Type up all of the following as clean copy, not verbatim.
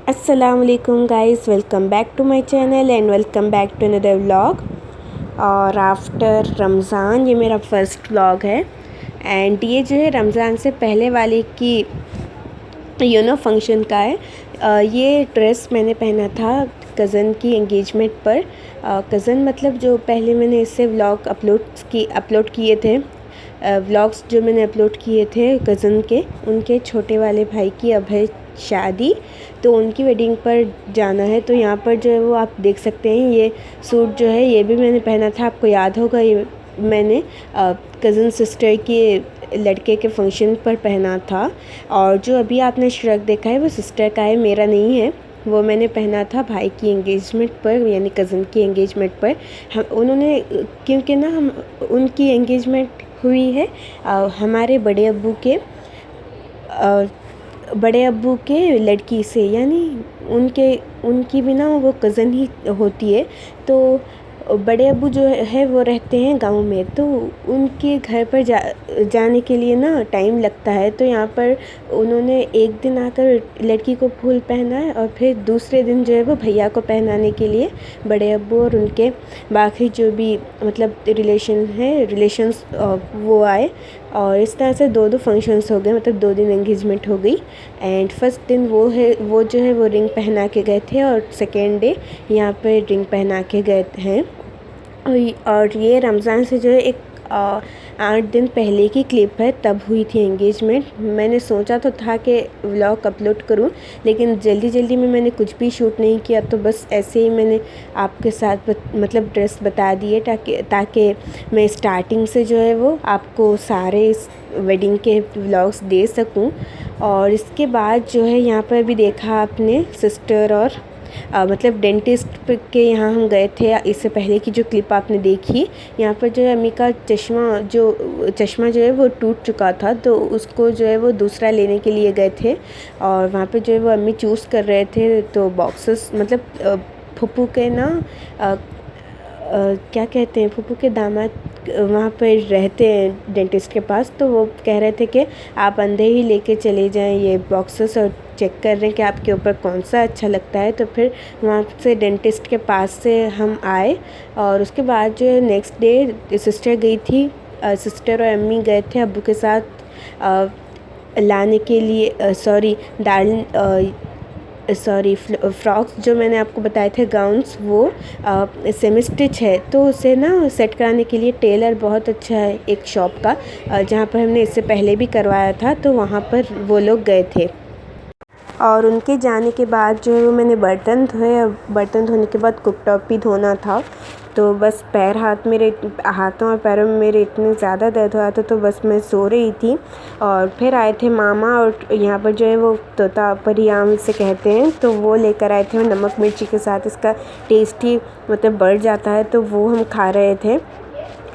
अस्सलाम वालेकुम guys, welcome back to my channel and welcome back to another vlog. और after Ramzan ये मेरा फ़र्स्ट व्लॉग है एंड ये जो है रमज़ान से पहले वाले की फंक्शन का है। ये ड्रेस मैंने पहना था कज़न की एंगेजमेंट पर। कज़न मतलब जो पहले मैंने इससे व्लॉग अपलोड किए थे, व्लॉग्स जो मैंने अपलोड किए थे कज़न के, उनके छोटे वाले भाई की अब है शादी, तो उनकी वेडिंग पर जाना है। तो यहाँ पर जो है वो आप देख सकते हैं, ये सूट जो है ये भी मैंने पहना था, आपको याद होगा। ये मैंने कज़न सिस्टर के लड़के के फंक्शन पर पहना था। और जो अभी आपने श्रग देखा है वो सिस्टर का है, मेरा नहीं है। वो मैंने पहना था भाई की एंगेजमेंट पर, यानी कज़न की एंगेजमेंट पर। हम उन्होंने क्योंकि ना हम उनकी एंगेजमेंट हुई है हमारे बड़े अब्बू के लड़की से, यानी उनकी भी ना वो कज़न ही होती है। तो बड़े अब्बू जो है वो रहते हैं गांव में, तो उनके घर पर जाने के लिए ना टाइम लगता है। तो यहाँ पर उन्होंने एक दिन आकर लड़की को फूल पहनाए और फिर दूसरे दिन जो है वो भैया को पहनाने के लिए बड़े अब्बू और उनके बाकी जो भी मतलब रिलेशंस वो आए। और इस तरह से दो फंक्शंस हो गए, मतलब 2 दिन एंगेजमेंट हो गई। एंड फर्स्ट दिन वो जो है वो रिंग पहना के गए थे और सेकेंड डे यहाँ पे रिंग पहना के गए हैं। और ये रमज़ान से जो है एक 8 दिन पहले की क्लिप है, तब हुई थी एंगेजमेंट। मैंने सोचा तो था कि व्लॉग अपलोड करूं, लेकिन जल्दी में मैंने कुछ भी शूट नहीं किया, तो बस ऐसे ही मैंने आपके साथ मतलब ड्रेस बता दिए ताकि मैं स्टार्टिंग से जो है वो आपको सारे इस वेडिंग के व्लॉग्स दे सकूं। और इसके बाद जो है यहाँ पर भी देखा आपने सिस्टर और मतलब डेंटिस्ट के यहाँ हम गए थे। इससे पहले की जो क्लिप आपने देखी, यहाँ पर जो है अम्मी का चश्मा जो है वो टूट चुका था, तो उसको जो है वो दूसरा लेने के लिए गए थे। और वहाँ पे जो है वो अम्मी चूज़ कर रहे थे, तो बॉक्सेस मतलब फूफू के ना क्या कहते हैं, फूफू के दामाद वहाँ पर रहते हैं डेंटिस्ट के पास, तो वो कह रहे थे कि आप अंदर ही लेके चले जाएं ये बॉक्सेस, और चेक कर रहे हैं कि आपके ऊपर कौन सा अच्छा लगता है। तो फिर वहाँ से डेंटिस्ट के पास से हम आए और उसके बाद जो है नेक्स्ट डे सिस्टर गई थी, सिस्टर और अम्मी गए थे अब्बू के साथ लाने के लिए फ्रॉक्स जो मैंने आपको बताए थे गाउन्स, वो सेमी स्टिच है। तो उसे ना सेट कराने के लिए टेलर बहुत अच्छा है एक शॉप का, जहाँ पर हमने इससे पहले भी करवाया था, तो वहाँ पर वो लोग गए थे। और उनके जाने के बाद जो है वो मैंने बर्तन धोए, और बर्तन धोने के बाद कुकटॉप भी धोना था। तो बस हाथों और पैरों में मेरे इतने ज़्यादा दर्द हुआ था, तो बस मैं सो रही थी। और फिर आए थे मामा, और यहाँ पर जो है वो तोता परी आम से कहते हैं, तो वो लेकर आए थे नमक मिर्ची के साथ। इसका टेस्ट ही मतलब बढ़ जाता है, तो वो हम खा रहे थे।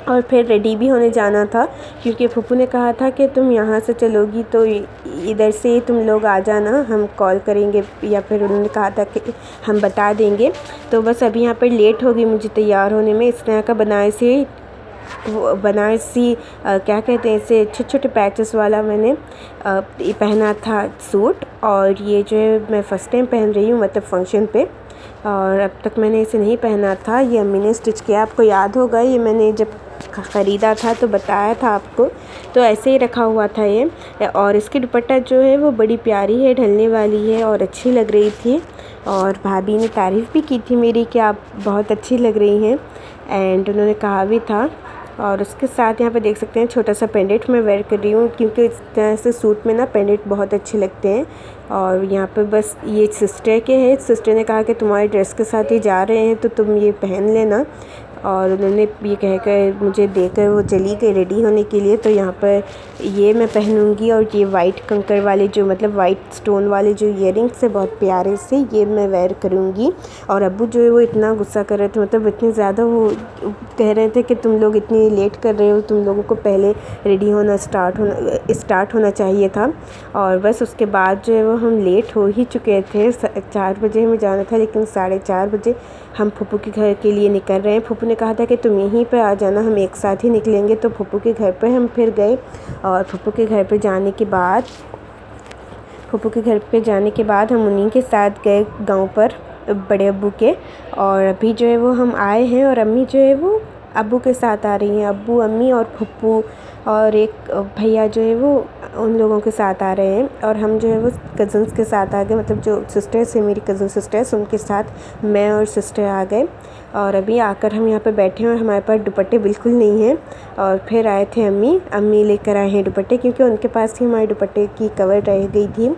और फिर रेडी भी होने जाना था, क्योंकि फूफू ने कहा था कि तुम यहाँ से चलोगी तो इधर से ही तुम लोग आ जाना, हम कॉल करेंगे, या फिर उन्होंने कहा था कि हम बता देंगे। तो बस अभी यहाँ पर लेट हो गई मुझे तैयार होने में। इस तरह का बनारसी क्या कहते हैं इसे, छोटे छोटे पैचेस वाला मैंने पहना था सूट। और ये जो है मैं फ़र्स्ट टाइम पहन रही हूँ, मतलब फंक्शन पे, और अब तक मैंने इसे नहीं पहना था। ये अम्मी ने स्टिच किया, आपको याद होगा, ये मैंने जब ख़रीदा था तो बताया था आपको, तो ऐसे ही रखा हुआ था ये। और इसकी दुपट्टा जो है वो बड़ी प्यारी है, ढलने वाली है और अच्छी लग रही थी। और भाभी ने तारीफ़ भी की थी मेरी कि आप बहुत अच्छी लग रही हैं, एंड उन्होंने कहा भी था। और उसके साथ यहाँ पे देख सकते हैं छोटा सा पेंडेंट मैं वेयर कर रही हूँ, क्योंकि इस तरह से सूट में ना पेंडेंट बहुत अच्छे लगते हैं। और यहाँ पे बस ये सिस्टर के हैं, सिस्टर ने कहा कि तुम्हारे ड्रेस के साथ ये जा रहे हैं तो तुम ये पहन लेना। और उन्होंने ये कहकर मुझे देकर वो चली गई रेडी होने के लिए। तो यहाँ पर ये मैं पहनूंगी, और ये वाइट कंकर वाले जो मतलब वाइट स्टोन वाले जो ईयरिंग्स है बहुत प्यारे से, ये मैं वेयर करूँगी। और अब्बू जो है वो इतना गुस्सा कर रहे थे, मतलब इतने ज़्यादा वो कह रहे थे कि तुम लोग इतनी लेट कर रहे हो, तुम लोगों को पहले रेडी होना स्टार्ट होना चाहिए था। और बस उसके बाद जो है वो हम लेट हो ही चुके थे। 4 बजे हमें जाना था, लेकिन 4:30 बजे हम फूफू के घर के लिए निकल रहे हैं। फूफू ने कहा था कि तुम यहीं पे आ जाना, हम एक साथ ही निकलेंगे। तो फूफू के घर पे हम फिर गए, और फूफू के घर पे जाने के बाद फूफू के घर पे जाने के बाद हम उन्हीं के साथ गए गांव पर बड़े अब्बू के। और अभी जो है वो हम आए हैं और अम्मी जो है वो अब्बू के साथ आ रही हैं। अब्बू, अम्मी और फूफू और एक भैया जो है वो उन लोगों के साथ आ रहे हैं। और हम जो है वो कज़न्स के साथ आ गए, मतलब जो सिस्टर्स हैं मेरी कज़न सिस्टर्स, उनके साथ मैं और सिस्टर आ गए। और अभी आकर हम यहाँ पे बैठे हैं और हमारे पास दुपट्टे बिल्कुल नहीं हैं। और फिर आए थे अम्मी लेकर आए हैं दुपट्टे, क्योंकि उनके पास ही हमारे दुपट्टे की कवर रह गई थी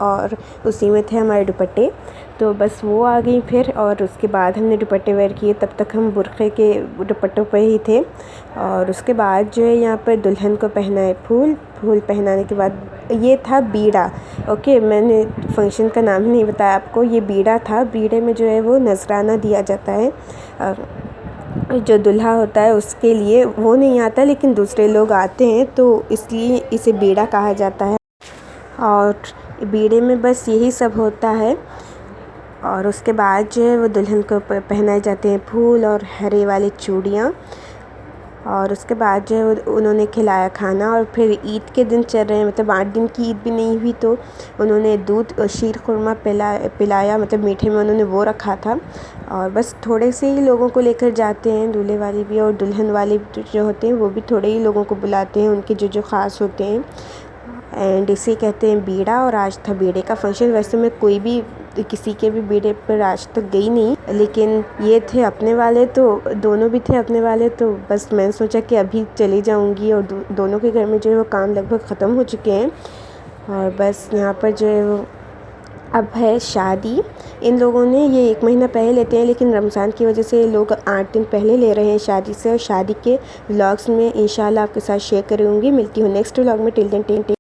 और उसी में थे हमारे दुपट्टे। तो बस वो आ गई फिर, और उसके बाद हमने दुपट्टे वेयर किए। तब तक हम बुर्क़े के दुपट्टों पे ही थे। और उसके बाद जो है यहाँ पर दुल्हन को पहनाए फूल पहनाने के बाद ये था बीड़ा। ओके, मैंने फ़ंक्शन का नाम ही नहीं बताया आपको, ये बीड़ा था। बीड़े में जो है वो नजराना दिया जाता है। जो दूल्हा होता है उसके लिए वो नहीं आता, लेकिन दूसरे लोग आते हैं, तो इसलिए इसे बीड़ा कहा जाता है। और बीड़े में बस यही सब होता है। और उसके बाद जो है वो दुल्हन को पहनाए जाते हैं फूल और हरे वाली चूड़ियाँ। और उसके बाद जो है उन्होंने खिलाया खाना। और फिर ईद के दिन चल रहे हैं, मतलब 8 दिन की ईद भी नहीं हुई, तो उन्होंने दूध और शीर खुरमा पिलाया, मतलब मीठे में उन्होंने वो रखा था। और बस थोड़े से ही लोगों को लेकर जाते हैं, दूल्हे वाले भी और दुल्हन वाले जो होते हैं वो भी थोड़े ही लोगों को बुलाते हैं, उनके जो ख़ास होते हैं। एंड इसे कहते हैं बीड़ा। और आज था बीड़े का फंक्शन। वैसे मैं कोई भी किसी के भी बीड़े पर आज तक गई नहीं, लेकिन ये थे अपने वाले, तो दोनों भी थे अपने वाले, तो बस मैंने सोचा कि अभी चली जाऊंगी। और दोनों के घर में जो है वो काम लगभग ख़त्म हो चुके हैं। और बस यहाँ पर जो है वो अब है शादी। इन लोगों ने ये 1 महीना पहले लेते हैं, लेकिन रमज़ान की वजह से लोग 8 दिन पहले ले रहे हैं शादी से। और शादी के व्लॉग्स में इंशाल्लाह आपके साथ शेयर करूँगी। मिलती हूँ नेक्स्ट व्लॉग में। Till then take